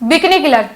Bikini killer.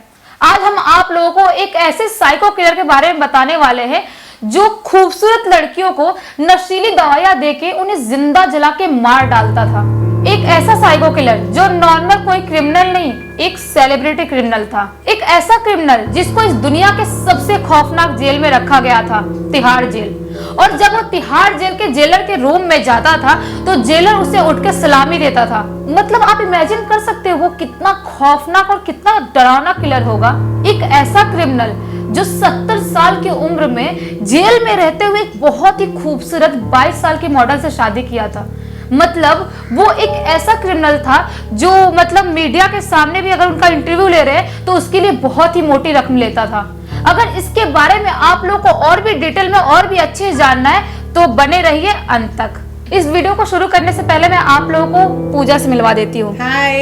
आज हम आप लोगों को एक ऐसे साइको किलर के बारे में बताने वाले हैं जो खूबसूरत लड़कियों को नशीली दवाइयां देके उन्हें जिंदा जला के मार डालता था। एक ऐसा साइको किलर जो नॉर्मल कोई क्रिमिनल नहीं, एक सेलिब्रिटी क्रिमिनल था। एक ऐसा क्रिमिनल जिसको इस दुनिया के सबसे खौफनाक जेल में रखा गया था, तिहाड़ जेल। और जब वो तिहाड़ जेल के जेलर के रूम में जाता था तो जेलर उसे उठ के सलामी देता था। मतलब आप इमेजिन कर सकते हो वो कितना खौफनाक और कितना डरावना किलर होगा। एक ऐसा क्रिमिनल जो 70 साल की उम्र में जेल में रहते हुए एक बहुत ही खूबसूरत 22 साल की मॉडल से शादी किया था। मतलब वो एक ऐसा क्रिमिनल था जो मतलब मीडिया के सामने भी अगर उनका इंटरव्यू ले रहे हैं तो उसके लिए बहुत ही मोटी रकम लेता था। अगर इसके बारे में आप लोग को और भी डिटेल में और भी अच्छे से जानना है तो बने रहिए अंत तक। इस वीडियो को शुरू करने से पहले मैं आप लोगों को पूजा से मिलवा देती हूँ। हाय,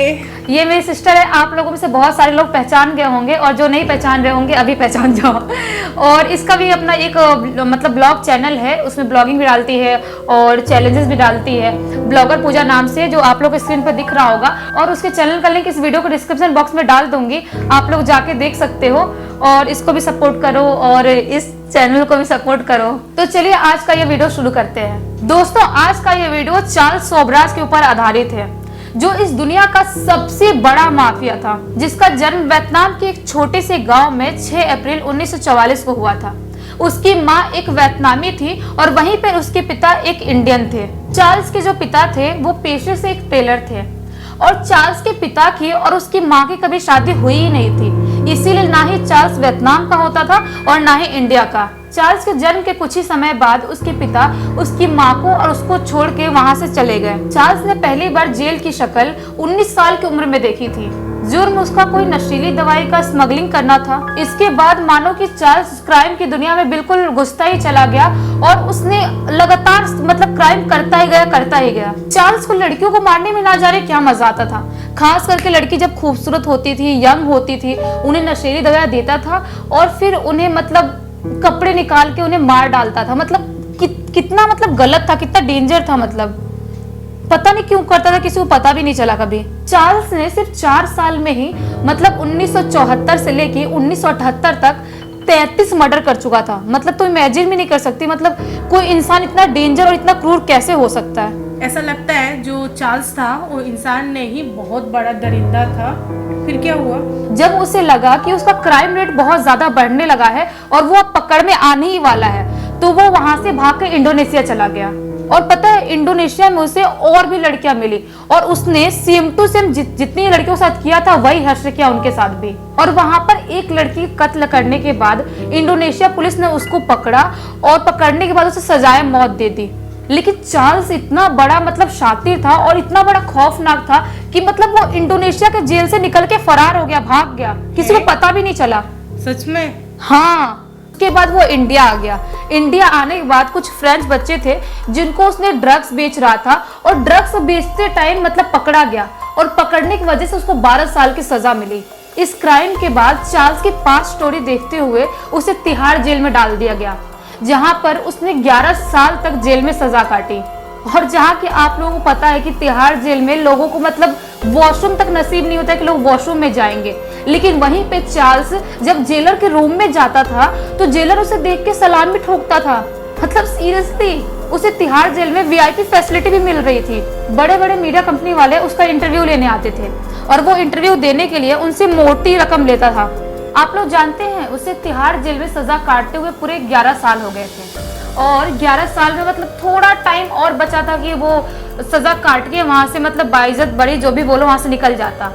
ये मेरी सिस्टर है। आप लोगों में से बहुत सारे लोग पहचान गए होंगे और जो नहीं पहचान रहे होंगे अभी पहचान जाओ। और इसका भी अपना एक मतलब ब्लॉग चैनल है, उसमें ब्लॉगिंग भी डालती है और चैलेंजेस भी डालती है, ब्लॉगर पूजा नाम से, जो आप लोग स्क्रीन पर दिख रहा होगा। और उसके चैनल का लिंक इस वीडियो को डिस्क्रिप्शन बॉक्स में डाल दूंगी, आप लोग जाके देख सकते हो और इसको भी सपोर्ट करो और इस चैनल को भी सपोर्ट करो। तो चलिए आज का ये वीडियो शुरू करते हैं। दोस्तों, आज का ये वीडियो चार्ल्स सोबराज के ऊपर आधारित है, जो इस दुनिया का सबसे बड़ा माफिया था, जिसका जन्म वियतनाम के एक छोटे से गांव में 6 अप्रैल 1944 को हुआ था। उसकी माँ एक वियतनामी थी और वहीं पर उसके पिता एक इंडियन थे। चार्ल्स के जो पिता थे वो पेशे से एक टेलर थे और चार्ल्स के पिता की और उसकी माँ की कभी शादी हुई ही नहीं थी, इसीलिए ना ही चार्ल्स वियतनाम का होता था और ना ही इंडिया का। चार्ल्स के जन्म के कुछ ही समय बाद उसके पिता उसकी माँ को और उसको छोड़ के वहां से चले गए। चार्ल्स ने पहली बार जेल की शक्ल 19 साल की उम्र में देखी थी। जुर्म उसका कोई नशीली दवाई का स्मगलिंग करना था। इसके बाद मानो कि चार्ल्स क्राइम की दुनिया में बिल्कुल घुसता ही चला गया और उसने लगातार मतलब क्राइम करता ही गया। चार्ल्स को लड़कियों को मारने में ना जाने क्या मजा आता था। खास करके लड़की जब खूबसूरत होती थी, यंग होती थी, उन्हें नशीली दवाई देता था और फिर उन्हें मतलब कपड़े निकाल के उन्हें मार डालता था। मतलब कितना मतलब गलत था, कितना डेंजर था। मतलब पता नहीं क्यों करता था, किसी को पता भी नहीं चला कभी। चार्ल्स ने सिर्फ 4 साल में ही मतलब 1974 से लेके 1978 तक 33 मर्डर कर चुका था। मतलब तो इमेजिन भी नहीं कर सकती, मतलब कोई इंसान इतना डेंजर और इतना क्रूर कैसे हो सकता है। ऐसा लगता है जो चार्ल्स था वो इंसान ने ही बहुत बड़ा दरिंदा था। फिर क्या हुआ? जब उसे लगा कि उसका क्राइम रेट बहुत ज्यादा बढ़ने लगा है और वो अब पकड़ में आने ही वाला है, तो वो वहां से भाग के इंडोनेशिया चला गया। और पता है, इंडोनेशिया में उसे और भी लड़कियां मिली और उसने सेम टू सेम जितनी लड़कियों के साथ किया था वही हश्र किया उनके साथ भी। और वहां पर एक लड़की कत्ल करने के बाद इंडोनेशिया पुलिस ने उसको पकड़ा और पकड़ने के बाद उसे सजाए मौत दे दी। लेकिन चार्ल्स इतना बड़ा मतलब शातिर था और इतना बड़ा खौफनाक था कि मतलब वो इंडोनेशिया के जेल से निकल के फरार हो गया, भाग गया, किसी को पता भी नहीं चला। सच में? हाँ। उसके बाद वो इंडिया आ गया। इंडिया आने के बाद कुछ फ्रेंच बच्चे थे जिनको उसने ड्रग्स बेच रहा था और ड्रग्स बेचते टाइम मतलब पकड़ा गया और पकड़ने की वजह से उसको 12 साल की सजा मिली। इस क्राइम के बाद चार्ल्स की 5 स्टोरी देखते हुए उसे तिहाड़ जेल में डाल दिया गया, जहां पर उसने 11 साल तक जेल में सजा काटी। और जहां कि आप लोगों को पता है कि तिहाड़ जेल में लोगों को मतलब वॉशरूम तक नसीब नहीं होता है कि लोग वॉशरूम में जाएंगे, लेकिन वहीं पे चार्ल्स जब जेलर के रूम में जाता था तो जेलर उसे देख के सलाम भी ठोकता था। मतलब सीरियसली उसे तिहाड़ जेल में वीआईपी फैसिलिटी भी मिल रही थी। बड़े बड़े मीडिया कंपनी वाले उसका इंटरव्यू लेने आते थे और वो इंटरव्यू देने के लिए उनसे मोटी रकम लेता था। आप लोग जानते हैं उसे तिहाड़ जेल में सजा काटते हुए पूरे 11 साल हो गए थे और 11 साल में मतलब थोड़ा टाइम और बचा था कि वो सजा काट के वहां से मतलब बाइज्जत बड़ी जो भी बोलो वहां से निकल जाता।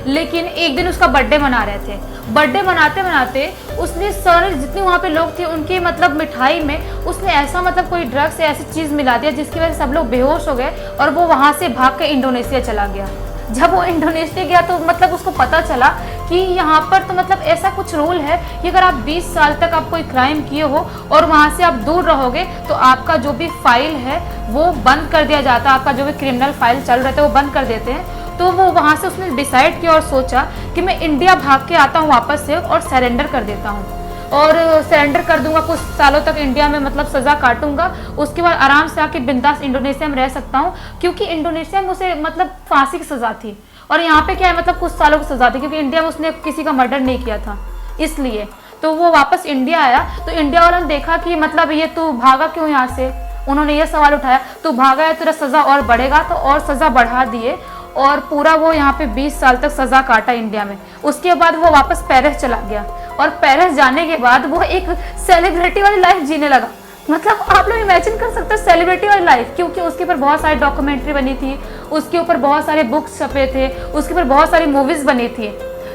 लेकिन एक दिन उसका बर्थडे मना रहे थे। बर्थडे मनाते मनाते उसने सारे जितने वहां पे लोग थे उनके मतलब मिठाई में उसने ऐसा मतलब कोई ड्रग्स या ऐसी चीज मिला दिया जिसकी वजह से सब लोग बेहोश हो गए और वो वहां से भाग के इंडोनेशिया चला गया। जब वो इंडोनेशिया गया तो मतलब उसको पता चला कि यहाँ पर तो मतलब ऐसा कुछ रूल है कि अगर आप 20 साल तक आप कोई क्राइम किए हो और वहाँ से आप दूर रहोगे तो आपका जो भी फाइल है वो बंद कर दिया जाता है, आपका जो भी क्रिमिनल फाइल चल रहे थे वो बंद कर देते हैं। तो वो वहाँ से उसने डिसाइड किया और सोचा कि मैं इंडिया भाग के आता हूँ वापस से और सरेंडर कर देता हूँ और सरेंडर कर दूंगा, कुछ सालों तक इंडिया में मतलब सजा काटूंगा, उसके बाद आराम से आके बिंदास इंडोनेशिया में रह सकता हूँ, क्योंकि इंडोनेशिया में उसे मतलब फांसी की सजा थी और यहाँ पे क्या है, मतलब कुछ सालों की सजा थी, क्योंकि इंडिया में उसने किसी का मर्डर नहीं किया था, इसलिए तो वो वापस इंडिया आया। तो इंडिया वालों ने देखा कि मतलब ये तू भागा क्यों यहाँ से, उन्होंने ये सवाल उठाया, तू भागा है, तेरा सजा और बढ़ेगा, तो और सजा बढ़ा दिए और पूरा वो यहाँ पे 20 साल तक सजा काटा इंडिया में। उसके बाद वो वापस पेरिस चला गया और पेरिस जाने के बाद वो एक सेलिब्रिटी वाली लाइफ जीने लगा। मतलब आप लोग इमेजिन कर सकते हो सेलिब्रिटी वाली लाइफ, क्योंकि उसके ऊपर बहुत सारी डॉक्यूमेंट्री बनी थी, उसके ऊपर बहुत सारे बुक्स छपे थे, उसके ऊपर बहुत सारी मूवीज बनी थी।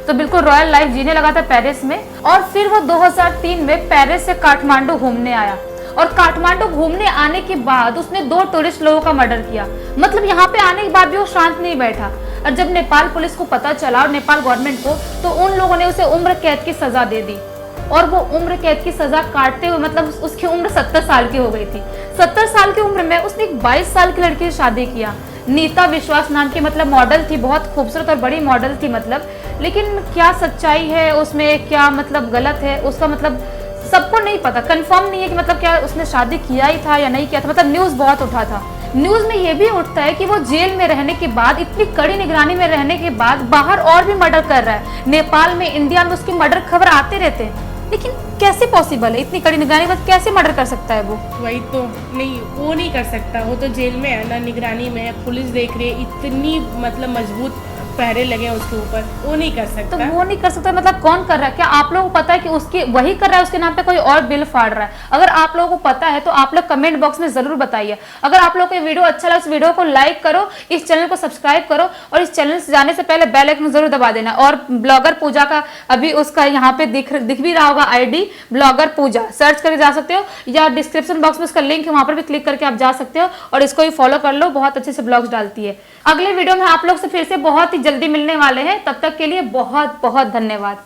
तो बिल्कुल रॉयल लाइफ जीने लगा था पेरिस में। और फिर वो 2003 में पेरिस से काठमांडू घूमने आया और काठमांडू घूमने आने के बाद उसने 2 टूरिस्ट लोगों का मर्डर किया। मतलब यहाँ पे आने के बाद भी वो शांत नहीं बैठा, और जब नेपाल पुलिस को पता चला और नेपाल गवर्नमेंट को, तो उन लोगों ने उसे उम्र कैद की सजा दे दी। और वो उम्र कैद की सजा काटते हुए, मतलब उसकी उम्र 70 साल की हो गई थी। 70 साल की उम्र में उसने एक 22 साल की लड़की से शादी किया। नीता विश्वास नाम की मतलब मॉडल थी, बहुत खूबसूरत और बड़ी मॉडल थी मतलब। लेकिन क्या सच्चाई है उसमें, क्या मतलब गलत है उसका, मतलब सबको नहीं पता, कंफर्म नहीं है कि मतलब क्या उसने शादी किया ही था या नहीं किया था। मतलब न्यूज़ बहुत उठा था। न्यूज़ में ये भी उठता है कि वो जेल में रहने के बाद, इतनी कड़ी निगरानी में रहने के बाद बाहर और भी मर्डर कर रहा है। नेपाल में, इंडिया में उसकी मर्डर खबर आते रहते हैं। लेकिन कैसे पॉसिबल है, इतनी कड़ी निगरानी के बाद कैसे मर्डर कर सकता है वो? वही तो, नहीं वो नहीं कर सकता, वो तो जेल में है ना, निगरानी में है, पुलिस देख रही है, इतनी मतलब मजबूत पहरे लगे हैं उसके ऊपर, वो नहीं कर सकता। तो वो नहीं कर सकता, मतलब कौन कर रहा है? क्या आप लोगों को पता है कि उसकी वही कर रहा है, उसके नाम पे कोई और बिल फाड़ रहा है? अगर आप लोगों को पता है तो आप लोग कमेंट बॉक्स में जरूर बताइए। अगर आप लोगों को ये वीडियो अच्छा लगा, इस वीडियो को लाइक करो, इस चैनल को सब्सक्राइब करो, और इस चैनल से जाने से पहले बेल आइकन जरूर दबा देना। और ब्लॉगर पूजा का अभी उसका यहाँ पे दिख भी रहा होगा ID, ब्लॉगर पूजा, सर्च करके जा सकते हो, या डिस्क्रिप्शन बॉक्स में उसका लिंक है, वहां पर भी क्लिक करके आप जा सकते हो और इसको भी फॉलो कर लो, बहुत अच्छे से ब्लॉग्स डालती है। अगले वीडियो में आप लोग से फिर से बहुत ही जल्दी मिलने वाले हैं, तब तक के लिए बहुत बहुत धन्यवाद।